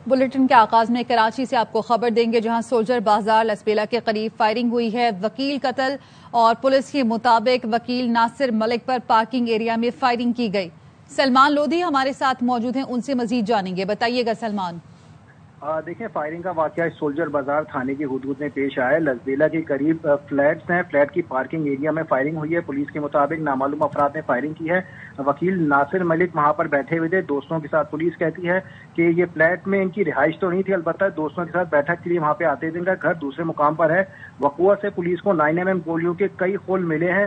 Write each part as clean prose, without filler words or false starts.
Bulletin کے آغاز میں کراچی سے آپ کو خبر دیں گے، جہاں سولجر بازار لسبیلا کے قریب فائرنگ ہوئی ہے. وکیل قتل اور پولیس کے مطابق وکیل ناصر ملک پر پارکنگ ایریا میں فائرنگ کی گئی. سلمان لودھی ہمارے ساتھ موجود ہیں، ان سے مزید جانیں گے. بتائیے گا سلمان. دیکھیں، فائرنگ کا واقعہ سولجر بازار تھانے کی حدود میں پیش آیا ہے. لسبیلا کے قریب فلیٹس ہیں، فلیٹ کی پارکنگ ایریا میں فائرنگ ہوئی ہے. پولیس کے مطابق نامعلوم افراد نے فائرنگ کی ہے. وکیل ناصر ملک وہاں پر بیٹھے ہوئے تھے دوستوں کے ساتھ. پولیس کہتی ہے کہ یہ فلیٹ میں ان کی رہائش تو نہیں تھی، البتہ دوستوں کے ساتھ بیٹھک کے لیے وہاں پہ آتے تھے. ان کا گھر دوسرے مقام پر ہے. وقوع سے پولیس کو 9mm گولیوں کے کئی خول ملے ہیں.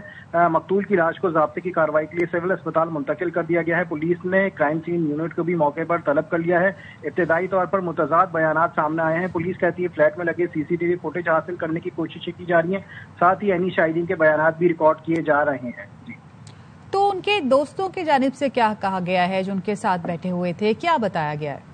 مقتول کی لاش کو ضابطے کی کارروائی کے لیے سول اسپتال منتقل کر دیا گیا ہے. پولیس نے کرائم سین یونٹ کو بھی موقع پر طلب کر لیا ہے. ابتدائی طور پر متضاد بیانات سامنے آئے ہیں. پولیس کہتی ہے فلیٹ میں لگے CCTV فوٹیج حاصل کرنے کی کوششیں کی جا رہی ہیں. ساتھ ہی عینی شاہدین کے بیانات بھی ریکارڈ کیے جا رہے ہیں. تو ان کے دوستوں کی جانب سے کیا کہا گیا ہے جو ان کے ساتھ بیٹھے ہوئے تھے؟ کیا بتایا گیا ہے؟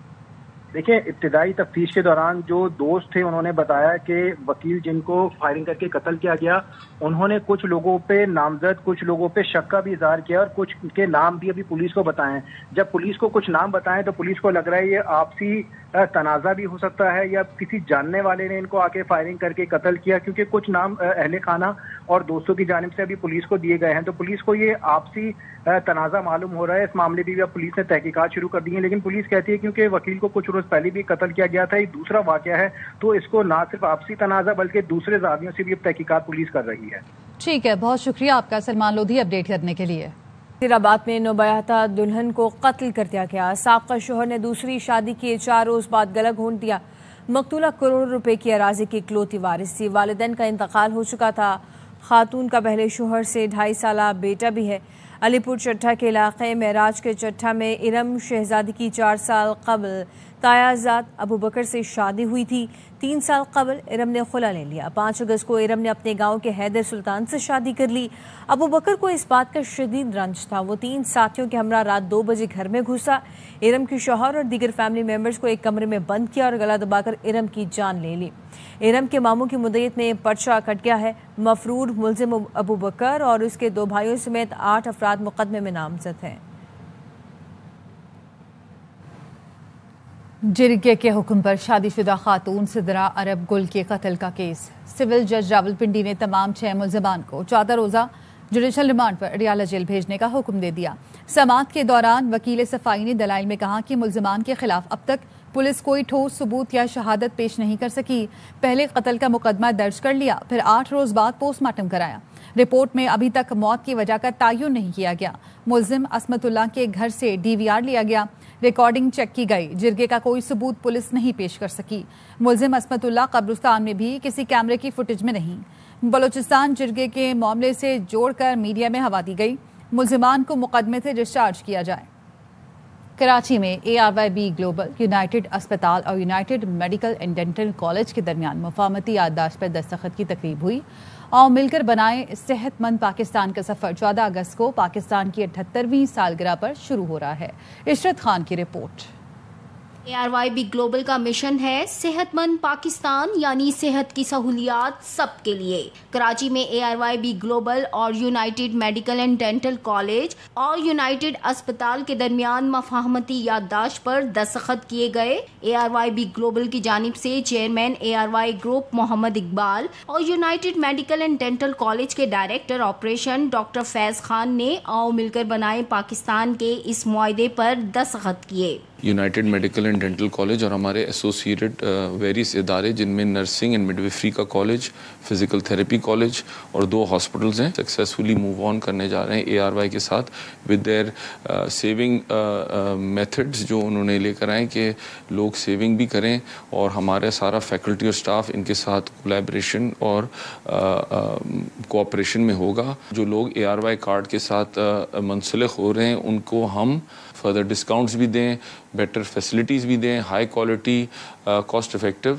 دیکھیں، ابتدائی تفتیش کے دوران جو دوست تھے انہوں نے بتایا کہ وکیل جن کو فائرنگ کر کے قتل کیا گیا، انہوں نے کچھ لوگوں پہ نامزد، کچھ لوگوں پہ شک کا بھی اظہار کیا اور کچھ کے نام بھی ابھی پولیس کو بتائے ہیں. جب پولیس کو کچھ نام بتائیں تو پولیس کو لگ رہا ہے یہ آپسی تنازع بھی ہو سکتا ہے یا کسی جاننے والے نے ان کو آ کے فائرنگ کر کے قتل کیا، کیونکہ کچھ نام اہل خانہ اور دوستوں کی جانب سے ابھی پولیس کو دیے گئے ہیں. تو پولیس کو یہ آپسی تنازع معلوم ہو رہا ہے. اس معاملے بھی اب پولیس نے تحقیقات شروع کر دی ہیں، لیکن پولیس کہتی ہے کیونکہ وکیل کو کچھ روز پہلے بھی قتل کیا گیا تھا، ایک دوسرا واقعہ ہے، تو اس کو نہ صرف آپسی تنازع بلکہ دوسرے زاویوں سے بھی اب تحقیقات پولیس کر رہی ہے. ٹھیک ہے، بہت شکریہ آپ کا سلمان لودھی اپڈیٹ کرنے کے لیے. آباد میں نوبیاہتا دلہن کو قتل کر دیا گیا. سابقہ شوہر نے دوسری شادی کیے 4 روز بعد گلا گھونٹ دیا. مقتولہ کروڑ روپے کی اراضی کی اکلوتی وارث تھی. والدین کا انتقال ہو چکا تھا. خاتون کا پہلے شوہر سے 2.5 سالہ بیٹا بھی ہے. علی پور چٹھا کے علاقے معراج کے چٹھا میں ارم شہزادی کی 4 سال قبل تایازاد ابو بکر سے شادی ہوئی تھی. 3 سال قبل ارم نے خلا لے لیا. 5 اگست کو ارم نے اپنے گاؤں کے حیدر سلطان سے شادی کر لی. ابو بکر کو اس بات کا شدید رنج تھا. وہ 3 ساتھیوں کے ہمراہ رات 2 بجے گھر میں گھسا. ارم کے شوہر اور دیگر فیملی ممبرز کو ایک کمرے میں بند کیا اور گلا دبا کر ارم کی جان لے لی. ارم کے ماموں کی مدعیت میں پرچہ کٹ گیا ہے. مفرور ملزم ابو بکر اور اس کے 2 بھائیوں سمیت 8 افراد مقدمے میں نامزد ہیں. جرگے کے حکم پر شادی شدہ خاتون سدرا عرب گل کے قتل کا کیس. سول جج راولپنڈی نے تمام 6 ملزمان کو 14 روزہ جوڈیشل ریمانڈ پر اڈیالہ جیل بھیجنے کا حکم دے دیا. سماعت کے دوران وکیل صفائی نے دلائل میں کہا کہ ملزمان کے خلاف اب تک پولیس کوئی ٹھوس ثبوت یا شہادت پیش نہیں کر سکی. پہلے قتل کا مقدمہ درج کر لیا، پھر 8 روز بعد پوسٹ مارٹم کرایا. رپورٹ میں ابھی تک موت کی وجہ کا تعین نہیں کیا گیا. ملزم عصمت اللہ کے گھر سے DVR لیا گیا، ریکارڈنگ چیک کی گئی. جرگے کا کوئی ثبوت پولیس نہیں پیش کر سکی. ملزم عصمت اللہ قبرستان میں بھی کسی کیمرے کی فوٹیج میں نہیں. بلوچستان جرگے کے معاملے سے جوڑ کر میڈیا میں ہوا دی گئی. ملزمان کو مقدمے سے ڈسچارج کیا جائے. کراچی میں ARYB گلوبل، یونائٹڈ اسپتال اور United medical and dental college کے درمیان مفاہمتی یادداشت پر دستخط کی تقریب ہوئی. اور مل کر بنائے صحت مند پاکستان کا سفر 14 اگست کو پاکستان کی 78ویں سالگرہ پر شروع ہو رہا ہے. عشرت خان کی رپورٹ. ARYB گلوبل کا مشن ہے صحت مند پاکستان، یعنی صحت کی سہولیات سب کے لیے. کراچی میں ARYB گلوبل اور United medical and dental college اور یونائٹڈ اسپتال کے درمیان مفاہمتی یادداشت پر دستخط کیے گئے. ARYB گلوبل کی جانب سے چیئرمین ARY گروپ محمد اقبال اور United medical and dental college کے ڈائریکٹر آپریشن ڈاکٹر فیض خان نے آؤ مل کر بنائے پاکستان کے اس معاہدے پر دستخط کیے. United medical and dental college اور ہمارے ایسوسیٹڈ ویریس ادارے جن میں نرسنگ اینڈ مڈویفری کا کالج، فزیکل تھراپی کالج اور 2 ہاسپٹلز ہیں، سکسیسفلی موو آن کرنے جا رہے ہیں ARY کے ساتھ ود دیئر سیونگ میتھڈز جو انہوں نے لے کر آئے کہ لوگ سیونگ بھی کریں. اور ہمارا سارا فیکلٹی اور اسٹاف ان کے ساتھ کولیبریشن اور کوآپریشن میں ہوگا. جو لوگ ARY کارڈ کے ساتھ منسلک ہو رہے ہیں ان کو ہم فردر ڈسکاؤنٹس بھی دیں، بیٹر فیسلٹیز بھی دیں، high quality cost effective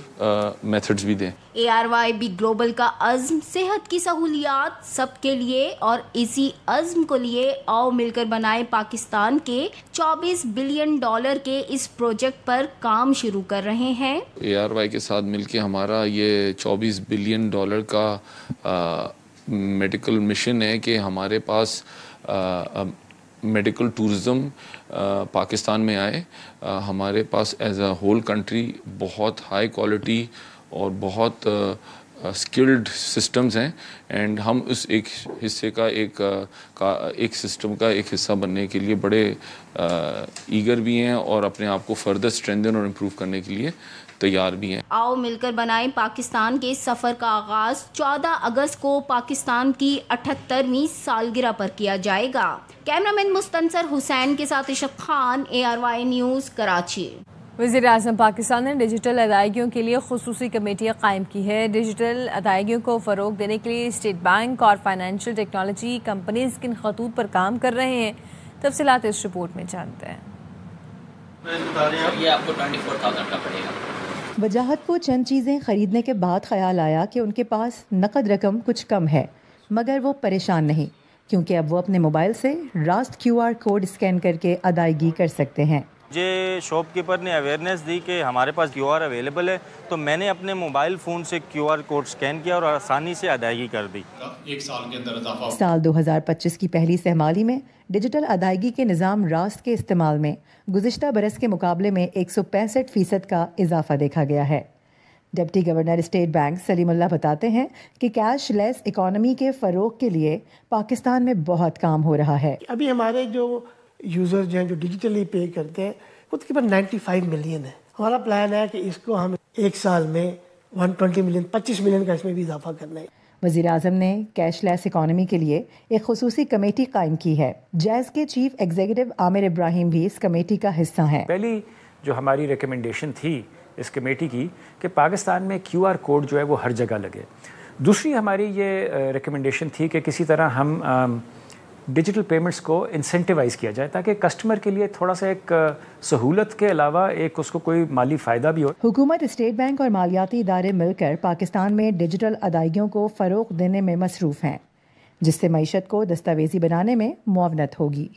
methods بھی دیں. ARYB گلوبل کا عزم صحت کی سہولیات سب کے لیے، اور اسی عزم کو لیے آؤ مل کر بنائے پاکستان کے $24 بلین کے اس پروجیکٹ پر کام شروع کر رہے ہیں. ARY کے ساتھ مل کے ہمارا یہ $24 بلین کا میڈیکل مشن ہے کہ ہمارے پاس میڈیکل ٹورزم پاکستان میں آئے. ہمارے پاس ایز اے ہول کنٹری بہت ہائی کوالٹی اور بہت اسکلڈ سسٹمز ہیں, اینڈ ہم اس ایک حصے کا ایک سسٹم کا ایک حصہ بننے کے لیے بڑے ایگر بھی ہیں اور اپنے آپ کو فردر اسٹرینتھن اور امپروو کرنے کے لیے تیار بھی ہیں. آؤ مل کر بنائیں پاکستان کے سفر کا آغاز 14 اگست کو پاکستان کی 78ویں سالگرہ پر کیا جائے گا. کیمرامین مستنصر حسین کے ساتھ عشق خان, ARY نیوز, کراچی. وزیر اعظم پاکستان نے ڈیجیٹل ادائیگیوں کے لیے خصوصی کمیٹیاں قائم کی ہے. ڈیجیٹل ادائیگیوں کو فروغ دینے کے لیے اسٹیٹ بینک اور فائنینشیل ٹیکنالوجی کمپنیز کن خطوط پر کام کر رہے ہیں, تفصیلات اس رپورٹ میں جانتے ہیں. یہ آپ کو 24,000 کا پڑے گا. وجاہت کو چند چیزیں خریدنے کے بعد خیال آیا کہ ان کے پاس نقد رقم کچھ کم ہے, مگر وہ پریشان نہیں کیونکہ اب وہ اپنے موبائل سے راست QR کوڈ اسکین کر کے ادائیگی کر سکتے ہیں. مجھے شاپ کیپر نے اویئرنیس دی کہ ہمارے پاس QR اویلیبل ہے, تو میں نے اپنے موبائل فون سے QR کوڈ اسکین کیا اور آسانی سے ادائیگی کر دی. ایک سال کے اندر اضافہ. سال 2025 کی پہلی سہمالی میں ڈیجیٹل ادائیگی کے نظام راست کے استعمال میں گزشتہ برس کے مقابلے میں 165% کا اضافہ دیکھا گیا ہے. ڈپٹی گورنر اسٹیٹ بینک سلیم اللہ بتاتے ہیں کہ کیش لیس اکانومی کے فروغ کے لیے پاکستان میں بہت کام ہو رہا ہے. ابھی ہمارے جو یوزر جو ہیں جو ڈیجیٹلی پے کرتے ہیں وہ تقریباً 95 ملین ہے. ہمارا پلان ہے کہ اس کو ہم ایک سال میں 120 ملین 25 ملین کا اس میں بھی اضافہ کرنا ہے. وزیر اعظم نے کیش لیس اکانومی کے لیے ایک خصوصی کمیٹی قائم کی ہے. جیز کے چیف ایگزیکٹو عامر ابراہیم بھی اس کمیٹی کا حصہ ہیں. پہلی جو ہماری ریکمنڈیشن تھی اس کمیٹی کی کہ پاکستان میں QR کوڈ جو ہے وہ ہر جگہ لگے. دوسری ہماری یہ ریکمنڈیشن تھی کہ کسی طرح ہم ڈیجیٹل پیمنٹس کو انسینٹیوائز کیا جائے تاکہ کسٹمر کے لیے تھوڑا سا ایک سہولت کے علاوہ ایک اس کو کوئی مالی فائدہ بھی ہو. حکومت, اسٹیٹ بینک اور مالیاتی ادارے مل کر پاکستان میں ڈیجیٹل ادائیگیوں کو فروغ دینے میں مصروف ہیں, جس سے معیشت کو دستاویزی بنانے میں معاونت ہوگی.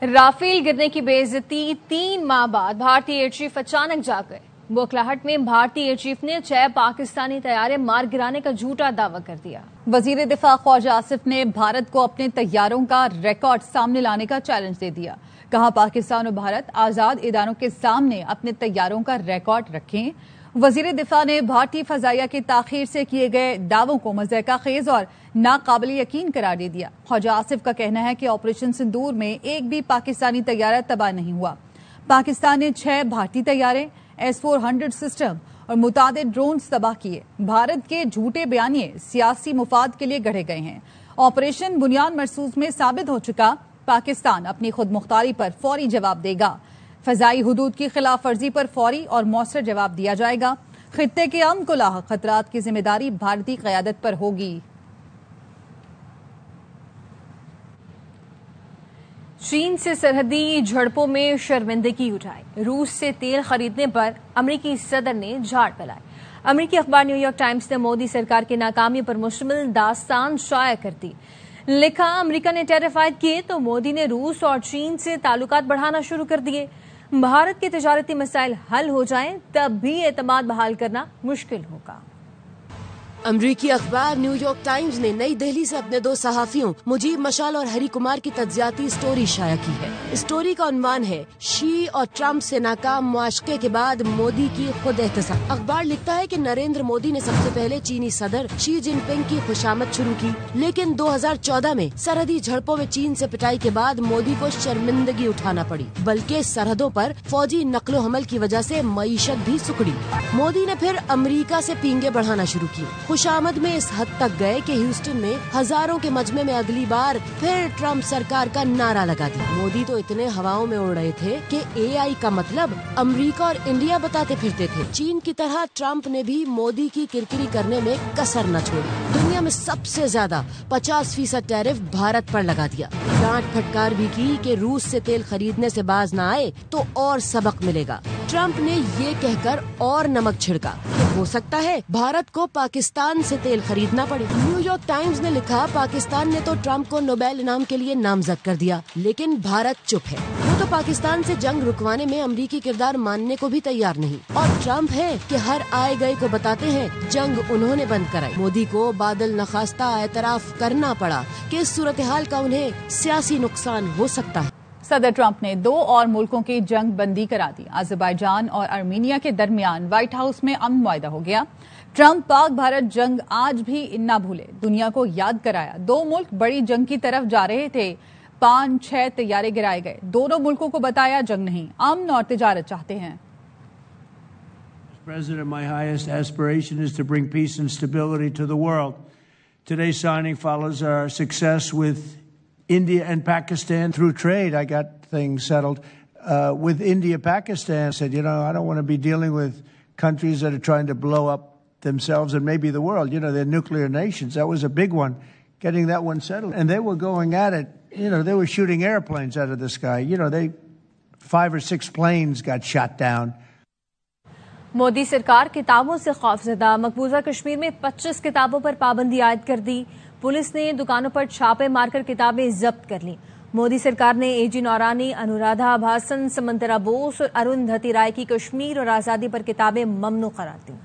رافیل گرنے کی بے عزتی 3 ماہ بعد بھارتی ایئر چیف اچانک جاگ گئے. بوکلاہٹ میں بھارتی ایئر چیف نے 6 پاکستانی طیارے مار گرانے کا جھوٹا دعویٰ کر دیا. وزیر دفاع خواجہ آصف نے بھارت کو اپنے طیاروں کا ریکارڈ سامنے لانے کا چیلنج دے دیا. کہا پاکستان اور بھارت آزاد اداروں کے سامنے اپنے طیاروں کا ریکارڈ رکھیں. وزیر دفاع نے بھارتی فضائیہ کی تاخیر سے کیے گئے دعووں کو مضحکہ خیز اور ناقابل یقین قرار دے دیا. خواجہ آصف کا کہنا ہے کہ آپریشن سندور میں ایک بھی پاکستانی طیارہ تباہ نہیں ہوا. پاکستان نے 6 بھارتی طیارے, S-400 سسٹم اور متعدد ڈرونز تباہ کیے. بھارت کے جھوٹے بیانیے سیاسی مفاد کے لیے گڑھے گئے ہیں. آپریشن بنیاد مرصوص میں ثابت ہو چکا. پاکستان اپنی خود مختاری پر فوری جواب دے گا. فضائی حدود کی خلاف ورزی پر فوری اور مؤثر جواب دیا جائے گا. خطے کے امن کو لاحق خطرات کی ذمہ داری بھارتی قیادت پر ہوگی. چین سے سرحدی جھڑپوں میں شرمندگی اٹھائی. روس سے تیل خریدنے پر امریکی صدر نے جھاڑ پھیلائی. امریکی اخبار نیو یارک ٹائمز نے مودی سرکار کی ناکامی پر مشتمل داستان شائع کر دی. لکھا, امریکہ نے ٹیرف عائد کیے تو مودی نے روس اور چین سے تعلقات بڑھانا شروع کر دیے. بھارت کے تجارتی مسائل حل ہو جائیں تب بھی اعتماد بحال کرنا مشکل ہوگا. امریکی اخبار نیو یارک ٹائمز نے نئی دہلی سے اپنے 2 صحافیوں مجیب مشال اور ہری کمار کی تجزیاتی سٹوری شائع کی ہے. سٹوری کا عنوان ہے شی اور ٹرمپ سے ناکام معاشقے کے بعد مودی کی خود احتساب. اخبار لکھتا ہے کہ نریندر مودی نے سب سے پہلے چینی صدر شی جن پنگ کی خوشامد شروع کی, لیکن 2014 میں سرحدی جھڑپوں میں چین سے پٹائی کے بعد مودی کو شرمندگی اٹھانا پڑی, بلکہ سرحدوں پر فوجی نقل و حمل کی وجہ سے معیشت بھی سکڑی. مودی نے پھر امریکہ سے پینگے بڑھانا شروع کی. خوشامد میں اس حد تک گئے کہ ہیوسٹن میں ہزاروں کے مجمع میں اگلی بار پھر ٹرمپ سرکار کا نعرہ لگا دیا. مودی تو اتنے ہواؤں میں اڑ رہے تھے کہ AI کا مطلب امریکہ اور انڈیا بتاتے پھرتے تھے. چین کی طرح ٹرمپ نے بھی مودی کی کرکری کرنے میں کسر نہ چھوڑی. دنیا میں سب سے زیادہ 50% ٹیرف بھارت پر لگا دیا. ڈانٹ پھٹکار بھی کی کہ روس سے تیل خریدنے سے باز نہ آئے تو اور سبق ملے گا. ٹرمپ نے یہ کہہ کر اور نمک چھڑکا کہ ہو سکتا ہے بھارت کو پاکستان سے تیل خریدنا پڑے. نیو یارک ٹائمز نے لکھا, پاکستان نے تو ٹرمپ کو نوبیل انعام کے لیے نامزد کر دیا, لیکن بھارت چپ ہے. وہ تو پاکستان سے جنگ رکوانے میں امریکی کردار ماننے کو بھی تیار نہیں، اور ٹرمپ ہے کہ ہر آئے گئے کو بتاتے ہیں جنگ انہوں نے بند کرائی۔ مودی کو بادل نخواستہ اعتراف کرنا پڑا کہ اس صورتحال کا انہیں سیاسی نقصان ہو سکتا ہے۔ صدر ٹرمپ نے 2 اور ملکوں کی جنگ بندی کرا دی۔ آذربائیجان اور ارمینیا کے درمیان وائٹ ہاؤس میں امن معاہدہ ہو گیا۔ ٹرمپ پاک بھارت جنگ آج بھی نہ بھولے، دنیا کو یاد کرایا۔ 2 ملک بڑی جنگ کی طرف جا رہے تھے، 5-6 طیارے گرائے گئے۔ دونوں ملکوں کو بتایا جنگ نہیں، امن اور تجارت چاہتے ہیں۔ President, my highest aspiration is to bring peace and stability to the world. Today's signing follows our success with India and Pakistan. Through trade, I got things settled. With India, Pakistan, I said, I don't want to be dealing with countries that are trying to blow up themselves and maybe the world. They're nuclear nations. That was a big one, getting that one settled. And they were going at it. They were shooting airplanes out of the sky. 5 or 6 planes got shot down. Modi سرکار کتابوں سے خوفزدہ، مقبوضہ کشمیر میں 25 کتابوں پر پابندی عائد کر دی۔ پولیس نے دکانوں پر چھاپے مار کر کتابیں ضبط کر لیں۔ مودی سرکار نے اے جی نورانی، انورادھا بھاسن، سمنترا بوس اور اروندھتی رائے کی کشمیر اور آزادی پر کتابیں ممنوع قرار دیں۔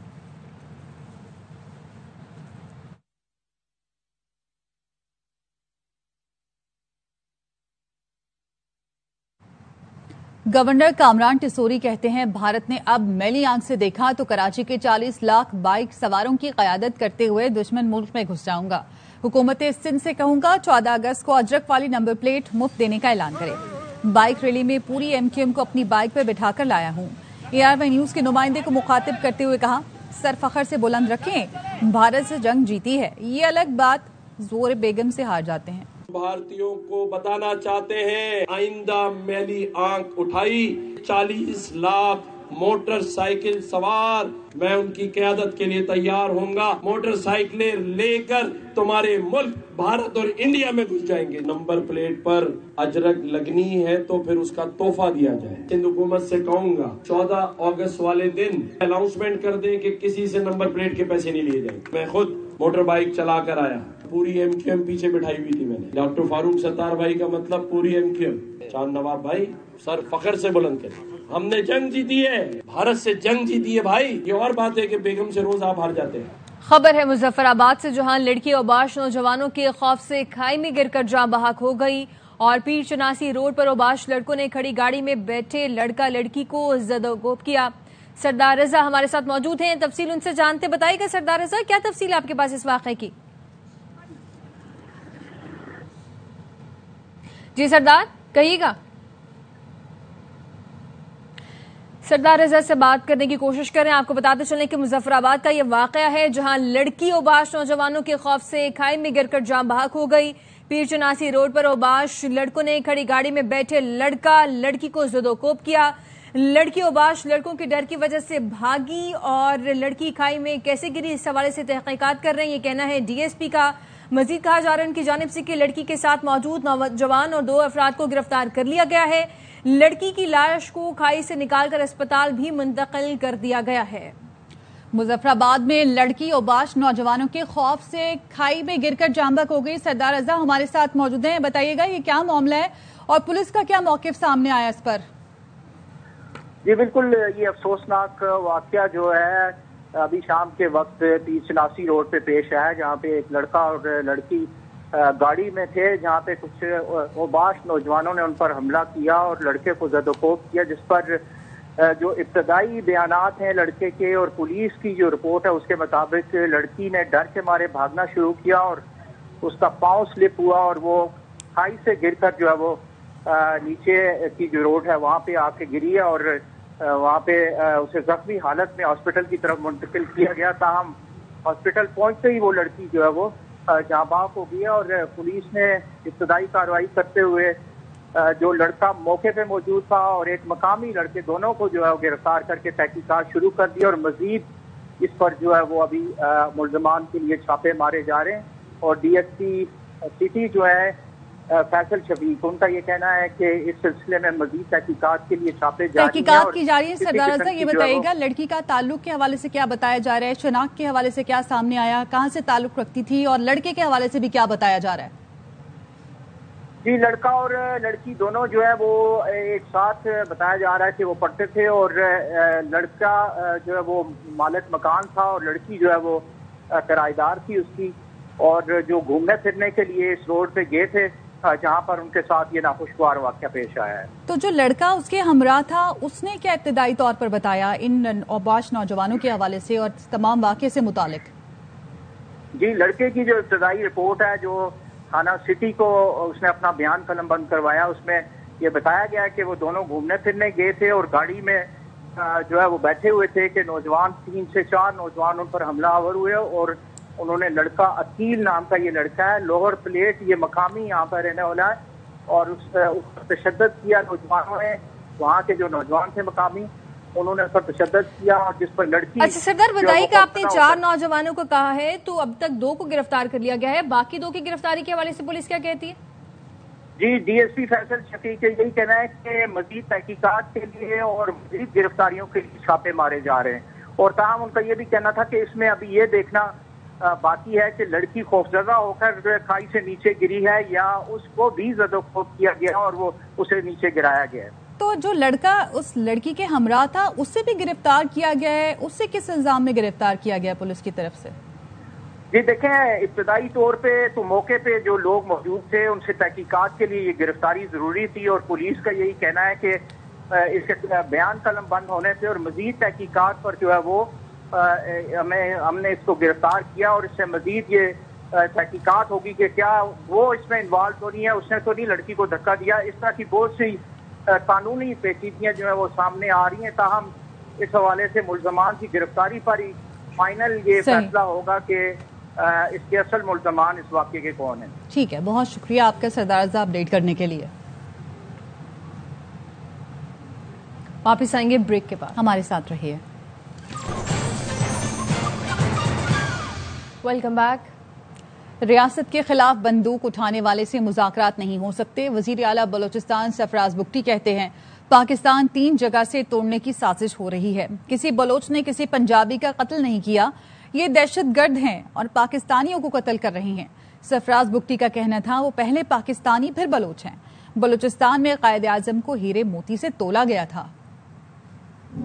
گورنر کامران ٹیسوری کہتے ہیں بھارت نے اب میلی آنکھ سے دیکھا تو کراچی کے 40 لاکھ بائک سواروں کی قیادت کرتے ہوئے دشمن ملک میں گھس جاؤں گا۔ حکومت سندھ سے کہوں گا 14 اگست کو اجرک والی نمبر پلیٹ مفت دینے کا اعلان کرے۔ بائک ریلی میں پوری ایم کیو ایم کو اپنی بائک پر بٹھا کر لایا ہوں۔ اے آر وائی نیوز کے نمائندے کو مخاطب کرتے ہوئے کہا، سر فخر سے بلند رکھیں، بھارت سے جنگ جیتی ہے، یہ الگ بات زور بیگم سے ہار جاتے ہیں۔ بھارتیوں کو بتانا چاہتے ہیں آئندہ میلی آنکھ اٹھائی 40 لاکھ موٹر سائیکل سوار میں ان کی قیادت کے لیے تیار ہوں گا۔ موٹر سائیکلیں لے کر تمہارے ملک بھارت اور انڈیا میں گھس جائیں گے۔ نمبر پلیٹ پر اجرک لگنی ہے تو پھر اس کا تحفہ دیا جائے۔ سندھ حکومت سے کہوں گا 14 اگست والے دن اناؤنسمنٹ کر دیں کہ کسی سے نمبر پلیٹ کے پیسے نہیں لیے جائیں گے۔ میں خود موٹر بائک چلا کر آیا، پوری ایم کیو ایم پیچھے بٹھائی ہوئی تھی میں نے۔ ڈاکٹر فاروق ستار بھائی کا مطلب پوری ایم کیو ایم۔ چاند نواب بھائی سر فخر سے بلند کریں، ہم نے جنگ جیتی ہے، بھارت سے جنگ جیتی ہے بھائی۔ یہ اور بات ہے کہ بیگم سے روز آپ ہار جاتے ہیں۔ خبر ہے مظفر آباد سے، جہاں لڑکی اوباش نوجوانوں کے خوف سے کھائی میں گر کر جاں بحق ہو گئی، اور پیر چناسی روڈ پر اوباش لڑکوں نے کھڑی گاڑی میں بیٹھے لڑکا لڑکی کو زد و کوب کیا۔ سردار رضا ہمارے ساتھ موجود ہیں، تفصیل ان سے جانتے۔ بتائیے گا سردار رضا، کیا تفصیل آپ کے پاس اس واقعے کی؟ جی سردار کہیے گا۔ سردار رضا سے بات کرنے کی کوشش کریں۔ آپ کو بتاتے چلیں کہ مظفر آباد کا یہ واقعہ ہے، جہاں لڑکی اوباش نوجوانوں کے خوف سے کھائی میں گر کر جاں بحق ہو گئی۔ پیر چناسی روڈ پر اوباش لڑکوں نے کھڑی گاڑی میں بیٹھے لڑکا لڑکی کو زد و کوب کیا۔ لڑکی اوباش لڑکوں کے ڈر کی وجہ سے بھاگی، اور لڑکی کھائی میں کیسے گری اس حوالے سے تحقیقات کر رہے ہیں، یہ کہنا ہے ڈی ایس پی کا۔ مزید کہا جا رہا ہے ان کی جانب سے کہ لڑکی کے ساتھ موجود نوجوان اور 2 افراد کو گرفتار کر لیا گیا ہے۔ لڑکی کی لاش کو کھائی سے نکال کر اسپتال بھی منتقل کر دیا گیا ہے۔ مظفر آباد میں لڑکی اوباش نوجوانوں کے خوف سے کھائی میں گر کر جاں بحق ہو گئی۔ سردار رضا ہمارے ساتھ موجود ہیں، بتائیے گا یہ کیا معاملہ ہے اور پولیس کا کیا موقف سامنے آیا اس پر؟ جی بالکل، یہ افسوسناک واقعہ جو ہے ابھی شام کے وقت پیر چناسی روڈ پہ پیش آیا، جہاں پہ ایک لڑکا اور لڑکی گاڑی میں تھے، جہاں پہ کچھ اوباش نوجوانوں نے ان پر حملہ کیا اور لڑکے کو زد و کوب کیا، جس پر جو ابتدائی بیانات ہیں لڑکے کے اور پولیس کی جو رپورٹ ہے اس کے مطابق لڑکی نے ڈر کے مارے بھاگنا شروع کیا اور اس کا پاؤں سلپ ہوا اور وہ کھائی سے گر کر جو ہے وہ نیچے کی جو روڈ ہے وہاں پہ آ کے گری ہے، اور وہاں پہ اسے زخمی حالت میں ہاسپٹل کی طرف منتقل کیا گیا۔ تاہم ہاسپٹل پہنچتے ہی وہ لڑکی جو ہے وہ جاں بحق ہو گئی، اور پولیس نے ابتدائی کارروائی کرتے ہوئے جو لڑکا موقع پہ موجود تھا اور ایک مقامی لڑکے دونوں کو جو ہے وہ گرفتار کر کے تحقیقات شروع کر دی، اور مزید اس پر جو ہے وہ ابھی ملزمان کے لیے چھاپے مارے جا رہے ہیں۔ اور ڈی ایس پی سٹی جو ہے فیصل شفیق، ان کا یہ کہنا ہے کہ اس سلسلے میں مزید تحقیقات کے لیے چھاپے تحقیقات کی جا رہی ہے۔ سردار رضا یہ بتائیے گا لڑکی کا تعلق کے حوالے سے کیا بتایا جا رہا ہے، شناخت کے حوالے سے کیا سامنے آیا، کہاں سے تعلق رکھتی تھی، اور لڑکے کے حوالے سے بھی کیا بتایا جا رہا ہے؟ جی لڑکا اور لڑکی دونوں جو ہے وہ ایک ساتھ بتایا جا رہا ہے کہ وہ پڑھتے تھے، اور لڑکا جو ہے وہ مالک مکان تھا اور لڑکی جو ہے وہ کرایہ دار تھی اس کی، اور جو گھومنے پھرنے کے لیے اس روڈ پہ گئے تھے جہاں پر ان کے ساتھ یہ ناخوشگوار واقعہ پیش آیا ہے۔ تو جو لڑکا اس کے ہمراہ تھا اس نے کیا ابتدائی طور پر بتایا ان اوباش نوجوانوں کے حوالے سے اور تمام واقعے سے متعلق؟ جی لڑکے کی جو ابتدائی رپورٹ ہے، جو تھانہ سٹی کو اس نے اپنا بیان قلم بند کروایا، اس میں یہ بتایا گیا کہ وہ دونوں گھومنے پھرنے گئے تھے اور گاڑی میں جو ہے وہ بیٹھے ہوئے تھے کہ نوجوان 3 سے 4 نوجوان ان پر حملہ آور ہوئے، اور انہوں نے لڑکا عقیل نام کا یہ لڑکا ہے، لوہر پلیٹ، یہ مقامی یہاں پر رہنے والا ہے، اور اس پر تشدد کیا نوجوانوں نے، وہاں کے جو نوجوان تھے مقامی انہوں نے اس پر تشدد کیا، اور جس پر لڑکی۔ اچھا سردار بتائیے کہ آپ نے 4 نوجوانوں کو کہا ہے، تو اب تک 2 کو گرفتار کر لیا گیا ہے، باقی 2 کی گرفتاری کے حوالے سے پولیس کیا کہتی ہے؟ جی D S P Faisal Shafiq کا یہی کہنا ہے کہ مزید تحقیقات کے لیے اور مزید گرفتاریوں کے لیے چھاپے مارے جا رہے ہیں، اور تاہم ان کا یہ بھی کہنا تھا کہ اس میں ابھی یہ دیکھنا باقی ہے کہ لڑکی خوفزدہ ہو کر کھائی سے نیچے گری ہے یا اس کو بھی زد و خوف کیا گیا اور وہ اسے نیچے گرایا گیا ہے۔ تو جو لڑکا اس لڑکی کے ہمراہ تھا اس سے بھی گرفتار کیا گیا ہے، اس سے کس الزام میں گرفتار کیا گیا پولیس کی طرف سے؟ جی دیکھیں ابتدائی طور پہ تو موقع پہ جو لوگ موجود تھے ان سے تحقیقات کے لیے یہ گرفتاری ضروری تھی، اور پولیس کا یہی کہنا ہے کہ اس کے بیان قلم بند ہونے سے اور مزید تحقیقات پر جو ہے وہ ہم نے اس کو گرفتار کیا، اور اس سے مزید یہ تحقیقات ہوگی کہ کیا وہ اس میں انوالو تو نہیں ہے، اس نے تو نہیں لڑکی کو دھکا دیا۔ اس طرح کی بہت سی قانونی پیچیدگیاں جو ہیں وہ سامنے آ رہی ہیں، تاہم اس حوالے سے ملزمان کی گرفتاری پر ہی فائنل یہ فیصلہ ہوگا کہ اس کے اصل ملزمان اس واقعے کے کون ہیں۔ ٹھیک ہے، بہت شکریہ آپ کا سردار رضا اپڈیٹ کرنے کے لیے۔ واپس آئیں گے بریک کے بعد، ہمارے ساتھ رہیے۔ Welcome back. ریاست کے خلاف بندوق اٹھانے والے سے مذاکرات نہیں ہو سکتے، وزیر اعلیٰ بلوچستان سرفراز بگٹی کہتے ہیں پاکستان 3 جگہ سے توڑنے کی سازش ہو رہی ہے، کسی بلوچ نے کسی پنجابی کا قتل نہیں کیا، یہ دہشت گرد ہیں اور پاکستانیوں کو قتل کر رہی ہیں۔ سرفراز بگٹی کا کہنا تھا وہ پہلے پاکستانی پھر بلوچ ہیں، بلوچستان میں قائد اعظم کو ہیرے موتی سے تولا گیا تھا۔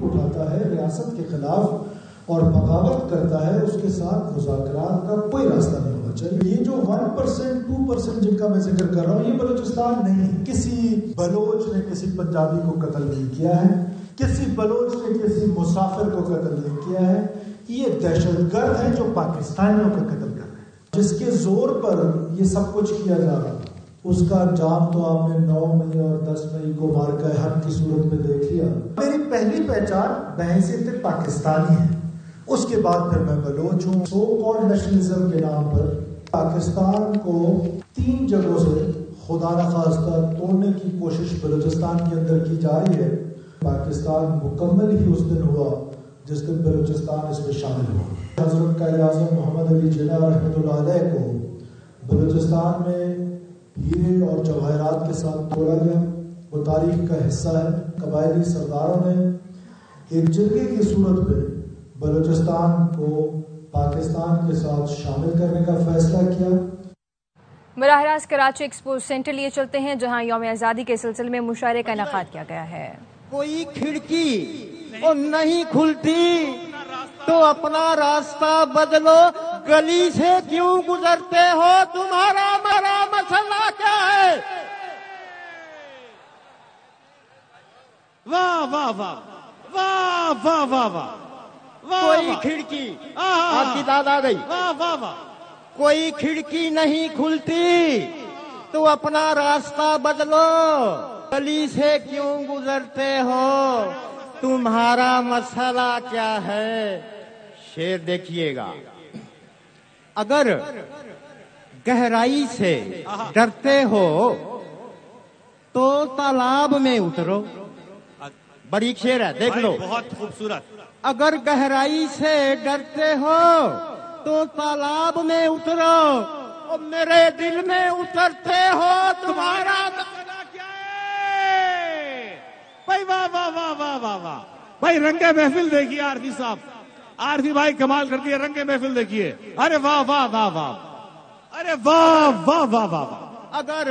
اٹھاتا ہے ریاست کے خلاف اور بغاوت کرتا ہے، اس کے ساتھ مذاکرات کا کوئی راستہ نہیں ہونا چاہیے۔ یہ جو 1% 2% جن کا میں ذکر کر رہا ہوں یہ بلوچستان نہیں، کسی بلوچ نے کسی پنجابی کو قتل نہیں کیا ہے، کسی بلوچ نے کسی مسافر کو قتل نہیں کیا ہے، یہ دہشت گرد ہیں جو پاکستانیوں کا قتل کر رہے ہیں، جس کے زور پر یہ سب کچھ کیا جا رہا ہے۔ اس کا انجام تو آپ نے 9 مئی اور 10 مئی کو مارکہ حق کی صورت میں دیکھ لیا۔ میری پہلی پہچان بحیثیت پاکستانی ہے، اس کے بعد پھر میں بلوچ ہوں۔ سو کالڈ نیشنلزم کے نام پر پاکستان کو 3 جگہوں سے خدا نخواستہ توڑنے کی کوشش بلوچستان کے اندر کی جا رہی ہے۔ پاکستان مکمل ہی اس دن ہوا جس دن بلوچستان اس میں شامل ہوا۔ حضرت قائد اعظم محمد علی جناح رحمۃ اللہ علیہ کو بلوچستان میں ہیرے اور جواہرات کے ساتھ توڑا گیا، وہ تاریخ کا حصہ ہے۔ قبائلی سرداروں نے ایک جرگے کی صورت میں بلوچستان کو پاکستان کے ساتھ شامل کرنے کا فیصلہ کیا۔ براہ راست کراچی ایکسپو سینٹر لیے چلتے ہیں جہاں یوم آزادی کے سلسلے میں مشاعرے کا انعقاد کیا گیا ہے۔ کوئی کھڑکی اور نہیں کھلتی تو اپنا راستہ بدلو، گلی سے کیوں گزرتے ہو، تمہارا میرا مسئلہ کیا ہے؟ واہ واہ واہ واہ واہ واہ واہ، کوئی کھڑکی آپ کی داد آ گئی، واہ واہ واہ، کوئی کھڑکی نہیں کھلتی تو اپنا راستہ بدلو، گلی سے کیوں گزرتے ہو، تمہارا مسئلہ کیا ہے؟ شعر دیکھیے گا، اگر گہرائی سے ڈرتے ہو تو تالاب میں اترو، بڑی شعر ہے دیکھ لو، بہت خوبصورت۔ اگر گہرائی سے ڈرتے ہو تو تالاب میں اترو، اور میرے دل میں اترتے ہو، تمہارا مسئلہ کیا ہے؟ بھائی واہ واہ واہ واہ واہ واہ، بھائی رنگ محفل دیکھیے عارفی صاحب، عارفی بھائی کمال کر دیے، رنگ محفل دیکھیے، ارے واہ واہ واہ واہ، ارے واہ واہ واہ واہ۔ اگر